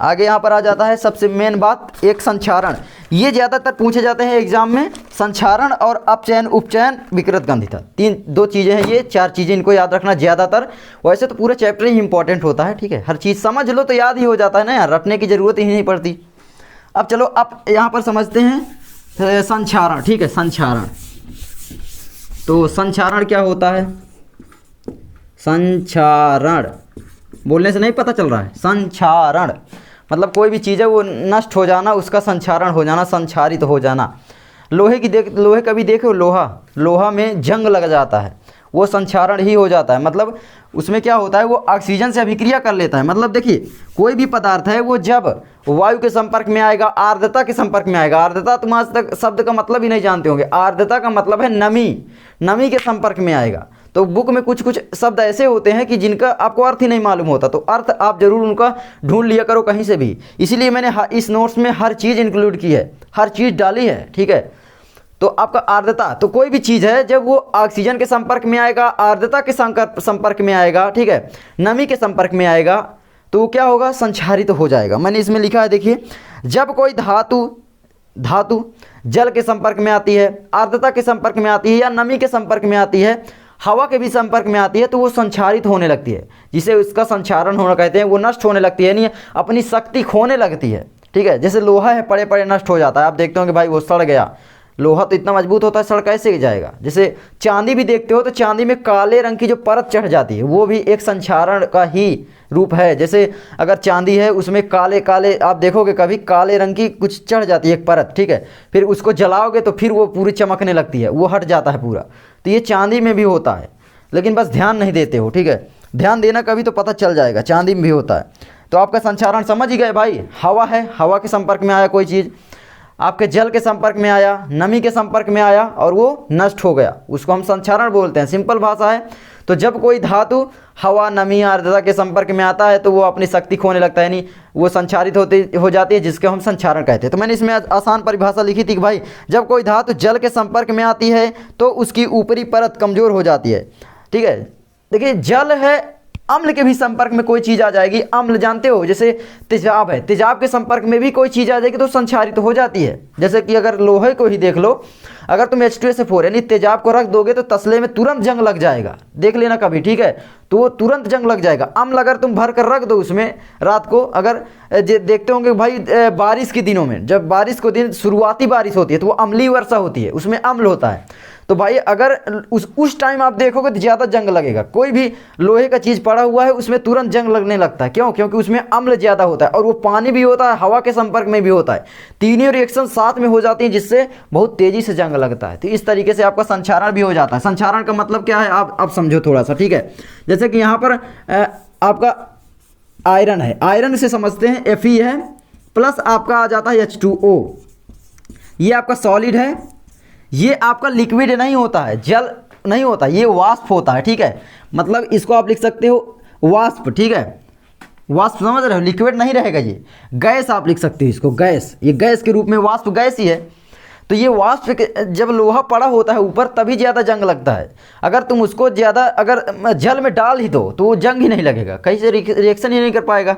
आगे यहाँ पर आ जाता है सबसे मेन बात, एक संक्षारण। ये ज़्यादातर पूछे जाते हैं एग्जाम में, संक्षारण और अपचयन उपचयन विकृत गंधिता, दो चीज़ें हैं ये, चार चीज़ें इनको याद रखना ज़्यादातर। वैसे तो पूरा चैप्टर ही इंपॉर्टेंट होता है, ठीक है, हर चीज़ समझ लो तो याद ही हो जाता है ना यार, रटने की ज़रूरत ही नहीं पड़ती। अब चलो अब यहाँ पर समझते हैं संक्षारण, ठीक है, संक्षारण। तो संक्षारण क्या होता है, संक्षारण बोलने से नहीं पता चल रहा है, संक्षारण मतलब कोई भी चीज़ है वो नष्ट हो जाना, उसका संक्षारण हो जाना, संक्षारित हो जाना। लोहे का भी देखो, लोहा में जंग लग जाता है, वो संक्षारण ही हो जाता है। मतलब उसमें क्या होता है, वो ऑक्सीजन से अभिक्रिया कर लेता है। मतलब देखिए कोई भी पदार्थ है वो जब वायु के संपर्क में आएगा, आर्द्रता के संपर्क में आएगा, आर्द्रता तुम आज तक शब्द का मतलब ही नहीं जानते होंगे, आर्द्रता का मतलब है नमी के संपर्क में आएगा। तो बुक में कुछ कुछ शब्द ऐसे होते हैं कि जिनका आपको अर्थ ही नहीं मालूम होता, तो अर्थ आप जरूर उनका ढूंढ लिया करो कहीं से भी। इसीलिए मैंने इस नोट्स में हर चीज़ इंक्लूड की है, हर चीज़ डाली है, ठीक है। तो आपका आर्द्रता, तो कोई भी चीज़ है जब वो ऑक्सीजन के संपर्क में आएगा, आर्द्रता के संपर्क में आएगा, ठीक है, नमी के संपर्क में आएगा, तो वो क्या होगा, संक्षारित हो जाएगा। मैंने इसमें लिखा है, देखिए, जब कोई धातु जल के संपर्क में आती है, आर्द्रता के संपर्क में आती है, या नमी के संपर्क में आती है, हवा के भी संपर्क में आती है, तो वो संक्षारित होने लगती है, जिसे उसका संक्षारण होना कहते हैं। वो नष्ट होने लगती है, यानी अपनी शक्ति खोने लगती है, ठीक है। जैसे लोहा है, पड़े पड़े नष्ट हो जाता है, आप देखते हो कि भाई वो सड़ गया, लोहा तो इतना मजबूत होता है, सड़ कैसे जाएगा। जैसे चांदी भी देखते हो तो चांदी में काले रंग की जो परत चढ़ जाती है, वो भी एक संक्षारण का ही रूप है। जैसे अगर चांदी है उसमें काले काले आप देखोगे कभी काले रंग की कुछ चढ़ जाती है एक परत, ठीक है, फिर उसको जलाओगे तो फिर वो पूरी चमकने लगती है, वो हट जाता है पूरा। तो ये चांदी में भी होता है, लेकिन बस ध्यान नहीं देते हो, ठीक है, ध्यान देना कभी तो पता चल जाएगा, चांदी में भी होता है। तो आपका संक्षारण समझ ही गए भाई। हवा है, हवा के संपर्क में आया कोई चीज़, आपके जल के संपर्क में आया, नमी के संपर्क में आया और वो नष्ट हो गया, उसको हम संक्षारण बोलते हैं, सिंपल भाषा है। तो जब कोई धातु हवा, नमी, आर्द्रता के संपर्क में आता है तो वो अपनी शक्ति खोने लगता है, यानी वो संक्षारित हो जाती है, जिसको हम संक्षारण कहते हैं। तो मैंने इसमें आसान परिभाषा लिखी थी कि भाई जब कोई धातु जल के संपर्क में आती है तो उसकी ऊपरी परत कमज़ोर हो जाती है, ठीक है। देखिए जल है, अम्ल के भी संपर्क में कोई चीज़ आ जाएगी, अम्ल जानते हो, जैसे तेजाब है, तेजाब के संपर्क में भी कोई चीज़ आ जाएगी तो संक्षारित हो जाती है। जैसे कि अगर लोहे को ही देख लो, अगर तुम H2SO4 यानी तेजाब को रख दोगे तो तसले में तुरंत जंग लग जाएगा, देख लेना कभी, ठीक है। तो वो तुरंत जंग लग जाएगा। अम्ल अगर तुम भर कर रख दो उसमें रात को, अगर देखते होंगे भाई बारिश के दिनों में, जब बारिश को दिन शुरुआती बारिश होती है तो वो अम्लीय वर्षा होती है, उसमें अम्ल होता है। तो भाई अगर उस टाइम आप देखोगे तो ज़्यादा जंग लगेगा। कोई भी लोहे का चीज़ पड़ा हुआ है उसमें तुरंत जंग लगने लगता है, क्यों? क्योंकि उसमें अम्ल ज़्यादा होता है और वो पानी भी होता है, हवा के संपर्क में भी होता है, तीनों रिएक्शन साथ में हो जाती हैं जिससे बहुत तेज़ी से जंग लगता है। तो इस तरीके से आपका संक्षारण भी हो जाता है। संक्षारण का मतलब क्या है आप समझो थोड़ा सा, ठीक है। जैसे कि यहाँ पर आपका आयरन है, आयरन से समझते हैं Fe है, प्लस आपका आ जाता है H2O, ये आपका सॉलिड है। ये आपका लिक्विड नहीं होता है, जल नहीं होता, ये वाष्प होता है, ठीक है। मतलब इसको आप लिख सकते हो वाष्प, ठीक है। वाष्प समझ रहे हो, लिक्विड नहीं रहेगा, ये गैस आप लिख सकते हो इसको, गैस, ये गैस के रूप में वाष्प गैस ही है। तो ये वाष्प जब लोहा पड़ा होता है ऊपर तभी ज़्यादा जंग लगता है। अगर तुम उसको ज़्यादा अगर जल में डाल ही दो तो वो जंग ही नहीं लगेगा, कहीं से रिएक्शन ही नहीं कर पाएगा।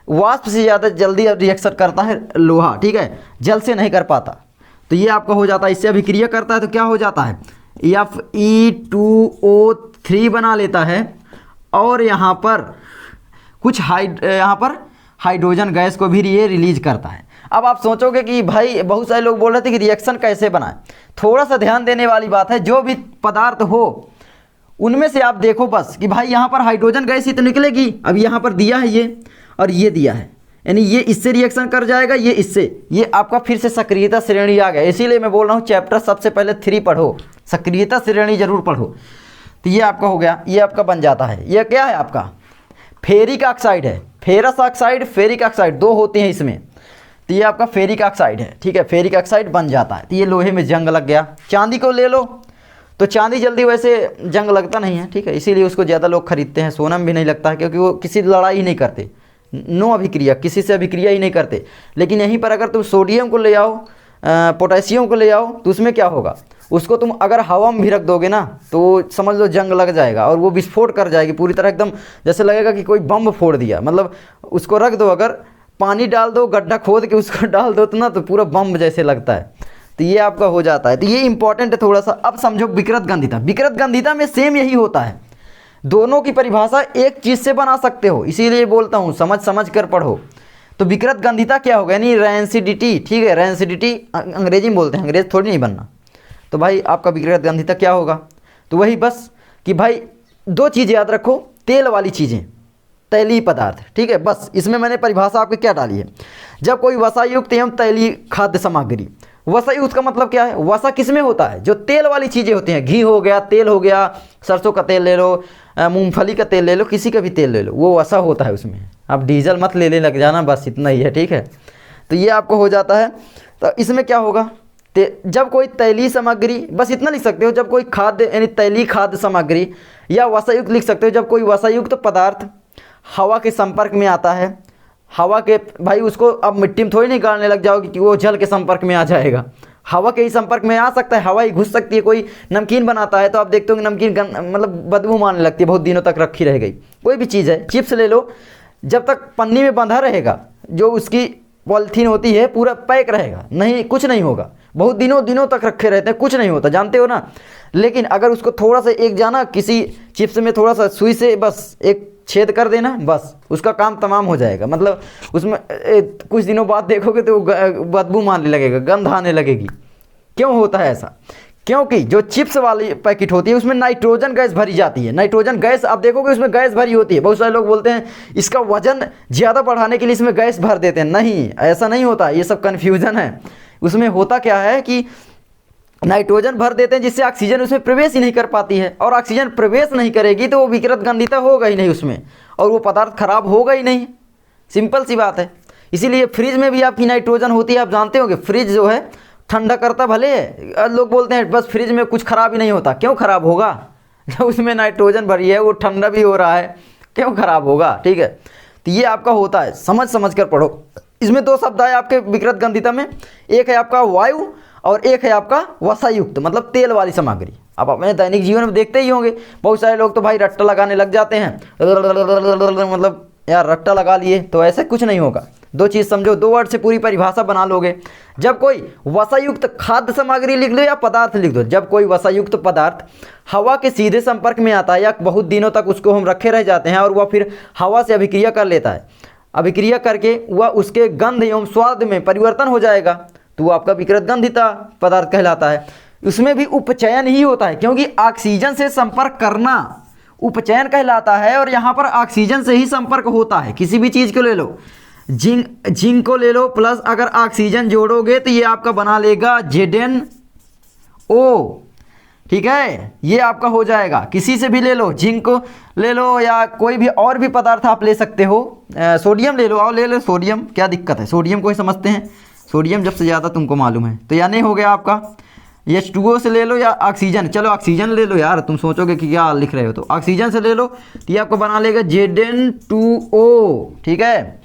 वाष्प से ज़्यादा जल्दी रिएक्शन करता है लोहा, ठीक है, जल से नहीं कर पाता। तो ये आपका हो जाता है, इससे अभिक्रिया करता है तो क्या हो जाता है, Fe2O3 बना लेता है और यहाँ पर कुछ हाइड्रोजन गैस को भी ये रिलीज करता है। अब आप सोचोगे कि भाई बहुत सारे लोग बोल रहे थे कि रिएक्शन कैसे बनाएं। थोड़ा सा ध्यान देने वाली बात है, जो भी पदार्थ हो उनमें से आप देखो बस कि भाई यहाँ पर हाइड्रोजन गैस ही तो निकलेगी। अब यहाँ पर दिया है ये और ये दिया है, यानी ये इससे रिएक्शन कर जाएगा, ये इससे, ये आपका फिर से सक्रियता श्रेणी आ गया। इसीलिए मैं बोल रहा हूँ चैप्टर सबसे पहले 3 पढ़ो, सक्रियता श्रेणी जरूर पढ़ो। तो ये आपका हो गया, ये आपका बन जाता है। ये क्या है आपका फेरिक ऑक्साइड है, फेरस ऑक्साइड, फेरिक ऑक्साइड, 2 होते हैं इसमें। तो ये आपका फेरिक ऑक्साइड है, ठीक है, फेरिक ऑक्साइड बन जाता है। तो ये लोहे में जंग लग गया। चांदी को ले लो तो चांदी जल्दी वैसे जंग लगता नहीं है, ठीक है, इसीलिए उसको ज़्यादा लोग खरीदते हैं। सोना में भी नहीं लगता है क्योंकि वो किसी लड़ाई ही नहीं करते, नो अभिक्रिया, किसी से अभिक्रिया ही नहीं करते। लेकिन यहीं पर अगर तुम सोडियम को ले आओ, पोटेशियम को ले आओ तो उसमें क्या होगा, उसको तुम अगर हवा में भी रख दोगे ना तो समझ लो जंग लग जाएगा और वो विस्फोट कर जाएगी पूरी तरह, एकदम जैसे लगेगा कि कोई बम फोड़ दिया। मतलब उसको रख दो, अगर पानी डाल दो, गड्ढा खोद के उसको डाल दो तो ना तो पूरा बम जैसे लगता है। तो ये आपका हो जाता है। तो ये इंपॉर्टेंट है थोड़ा सा। अब समझो विकृत गंधिता, विकृत गंधिता में सेम यही होता है। दोनों की परिभाषा एक चीज़ से बना सकते हो, इसीलिए बोलता हूँ समझ समझ कर पढ़ो। तो विकृत गंधिता क्या होगा, यानी रैंसिडिटी, ठीक है, रैंसिडिटी अंग्रेजी में बोलते हैं, अंग्रेज थोड़ी नहीं बनना। तो भाई आपका विकृत गंधिता क्या होगा, तो वही बस कि भाई 2 चीज़ याद रखो, तेल वाली चीज़ें, तैलीय पदार्थ, ठीक है। बस इसमें मैंने परिभाषा आपकी क्या डाली है, जब कोई वसायुक्त एवं तैलीय खाद्य सामग्री, वसायुक्त का मतलब क्या है, वसा किस में होता है, जो तेल वाली चीज़ें होती हैं, घी हो गया, तेल हो गया, सरसों का तेल ले लो, मूंगफली का तेल ले लो, किसी का भी तेल ले लो, वो वसा होता है उसमें। आप डीजल मत लेने लग जाना, बस इतना ही है, ठीक है। तो ये आपको हो जाता है। तो इसमें क्या होगा, जब कोई तैलीय सामग्री, बस इतना लिख सकते हो, जब कोई खाद्य यानी तैलीय खाद्य सामग्री, या वसायुक्त लिख सकते हो, जब कोई वसायुक्त पदार्थ हवा के संपर्क में आता है, हवा के, भाई उसको अब मिट्टी में थोड़ी नहीं गाड़ने लग जाओगे कि वो जल के संपर्क में आ जाएगा, हवा के ही संपर्क में आ सकता है, हवा ही घुस सकती है। कोई नमकीन बनाता है तो आप देखते हो कि नमकीन मतलब बदबू मारने लगती है, बहुत दिनों तक रखी रह गई। कोई भी चीज़ है, चिप्स ले लो, जब तक पन्नी में बंधा रहेगा, जो उसकी पॉलीथीन होती है पूरा पैक रहेगा, नहीं कुछ नहीं होगा, बहुत दिनों तक रखे रहते हैं, कुछ नहीं होता, जानते हो ना। लेकिन अगर उसको थोड़ा सा एक जाना किसी चिप्स में थोड़ा सा सुई से बस एक छेद कर देना, बस उसका काम तमाम हो जाएगा। मतलब उसमें कुछ दिनों बाद देखोगे तो बदबू मारने लगेगा, गंध आने लगेगी। क्यों होता है ऐसा, क्योंकि जो चिप्स वाली पैकेट होती है उसमें नाइट्रोजन गैस भरी जाती है। नाइट्रोजन गैस आप देखोगे उसमें गैस भरी होती है। बहुत सारे लोग बोलते हैं इसका वजन ज़्यादा बढ़ाने के लिए इसमें गैस भर देते हैं, नहीं, ऐसा नहीं होता, ये सब कन्फ्यूज़न है। उसमें होता क्या है कि नाइट्रोजन भर देते हैं जिससे ऑक्सीजन उसमें प्रवेश ही नहीं कर पाती है, और ऑक्सीजन प्रवेश नहीं करेगी तो वो विकृत गंधिता होगा ही नहीं उसमें, और वो पदार्थ खराब होगा ही नहीं, सिंपल सी बात है। इसीलिए फ्रिज में भी आपकी नाइट्रोजन होती है, आप जानते होंगे, फ्रिज जो है ठंडा करता भले है, लोग बोलते हैं बस फ्रिज में कुछ खराब ही नहीं होता, क्यों खराब होगा, जब उसमें नाइट्रोजन भरी है, वो ठंडा भी हो रहा है, क्यों खराब होगा, ठीक है। तो ये आपका होता है, समझ समझ कर पढ़ो। इसमें 2 शब्द आए आपके विकृत गंधिता में, एक है आपका वायु और एक है आपका वसायुक्त, मतलब तेल वाली सामग्री। आप अपने दैनिक जीवन में देखते ही होंगे, बहुत सारे लोग तो भाई रट्टा लगाने लग जाते हैं, मतलब यार रट्टा लगा लिए, तो ऐसे कुछ नहीं होगा। दो चीज़ समझो, दो वर्ड से पूरी परिभाषा बना लोगे। जब कोई वसायुक्त खाद्य सामग्री लिख दो या पदार्थ लिख दो, जब कोई वसायुक्त पदार्थ हवा के सीधे संपर्क में आता है या बहुत दिनों तक उसको हम रखे रह जाते हैं और वह फिर हवा से अभिक्रिया कर लेता है, अभिक्रिया करके वह उसके गंध एवं स्वाद में परिवर्तन हो जाएगा, तो वो आपका विकृत गंधिता पदार्थ कहलाता है। उसमें भी उपचयन ही होता है, क्योंकि ऑक्सीजन से संपर्क करना उपचयन कहलाता है, और यहाँ पर ऑक्सीजन से ही संपर्क होता है। किसी भी चीज़ को ले लो, जिंक को ले लो, प्लस अगर ऑक्सीजन जोड़ोगे तो ये आपका बना लेगा ZnO, ठीक है, ये आपका हो जाएगा। किसी से भी ले लो, जिंक को ले लो या कोई भी और भी पदार्थ आप ले सकते हो, सोडियम ले लो, आओ ले लो सोडियम, क्या दिक्कत है, सोडियम को ही समझते हैं, सोडियम जब से ज़्यादा तुमको मालूम है। तो या नहीं हो गया आपका H2O से ले लो या ऑक्सीजन, चलो ऑक्सीजन ले लो यार, तुम सोचोगे कि क्या लिख रहे हो, तो ऑक्सीजन से ले लो, तो ये आपको बना लेगा Zn2O, ठीक है।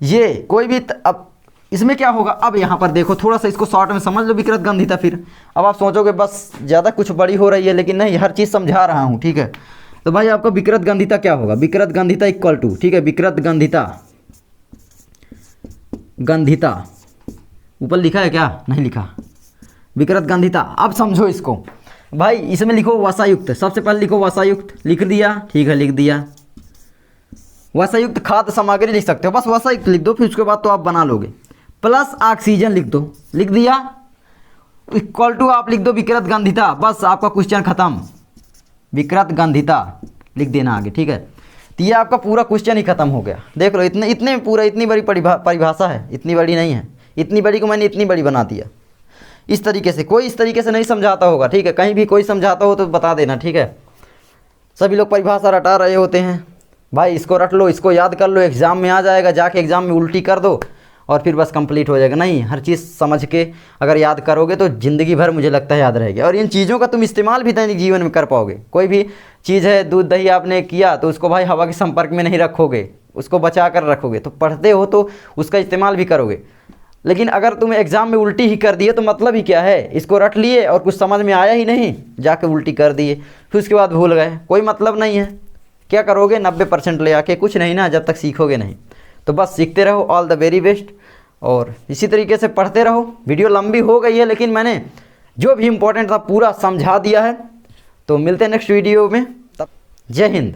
ये कोई भी अब इसमें क्या होगा, अब यहाँ पर देखो थोड़ा सा इसको शॉर्ट में समझ लो, विकृत गंधिता। फिर अब आप सोचोगे बस ज़्यादा कुछ बड़ी हो रही है, लेकिन नहीं, हर चीज़ समझा रहा हूँ, ठीक है। तो भाई आपका विकृत गंधिता क्या होगा, विकृत गंधिता इक्वल टू, ठीक है, विकृत गंधिता, गंधिता ऊपर लिखा है क्या, नहीं लिखा, विकृत गंधिता। अब समझो इसको भाई, इसमें लिखो वसायुक्त, सबसे पहले लिखो वसायुक्त, लिख दिया, ठीक है, लिख दिया। वसायुक्त खाद्य सामग्री लिख सकते हो, बस वसायुक्त लिख दो, फिर उसके बाद तो आप बना लोगे। प्लस ऑक्सीजन लिख दो, लिख दिया, इक्वल टू आप लिख दो विकृत गंधिता, बस आपका क्वेश्चन खत्म। विकृत गंधिता लिख देना आगे, ठीक है। तो ये आपका पूरा क्वेश्चन ही खत्म हो गया। देख लो, इतने पूरा, इतनी बड़ी परिभाषा है, इतनी बड़ी नहीं है, इतनी बड़ी को मैंने इतनी बड़ी बना दिया। इस तरीके से कोई इस तरीके से नहीं समझाता होगा, ठीक है, कहीं भी कोई समझाता हो तो बता देना, ठीक है। सभी लोग परिभाषा रटा रहे होते हैं, भाई इसको रट लो, इसको याद कर लो, एग्ज़ाम में आ जाएगा, जाके एग्ज़ाम में उल्टी कर दो और फिर बस कंप्लीट हो जाएगा। नहीं, हर चीज़ समझ के अगर याद करोगे तो ज़िंदगी भर मुझे लगता है याद रहेगी, और इन चीज़ों का तुम इस्तेमाल भी दैनिक जीवन में कर पाओगे। कोई भी चीज़ है, दूध दही आपने किया तो उसको भाई हवा के संपर्क में नहीं रखोगे, उसको बचा कर रखोगे, तो पढ़ते हो तो उसका इस्तेमाल भी करोगे। लेकिन अगर तुम एग्ज़ाम में उल्टी ही कर दिए तो मतलब ही क्या है, इसको रट लिए और कुछ समझ में आया ही नहीं, जाके उल्टी कर दिए, फिर उसके बाद भूल गए, कोई मतलब नहीं है। क्या करोगे, 90% ले आके, कुछ नहीं ना, जब तक सीखोगे नहीं। तो बस सीखते रहो, ऑल द वेरी बेस्ट, और इसी तरीके से पढ़ते रहो। वीडियो लंबी हो गई है, लेकिन मैंने जो भी इम्पोर्टेंट था पूरा समझा दिया है। तो मिलते हैं नेक्स्ट वीडियो में, तब जय हिंद।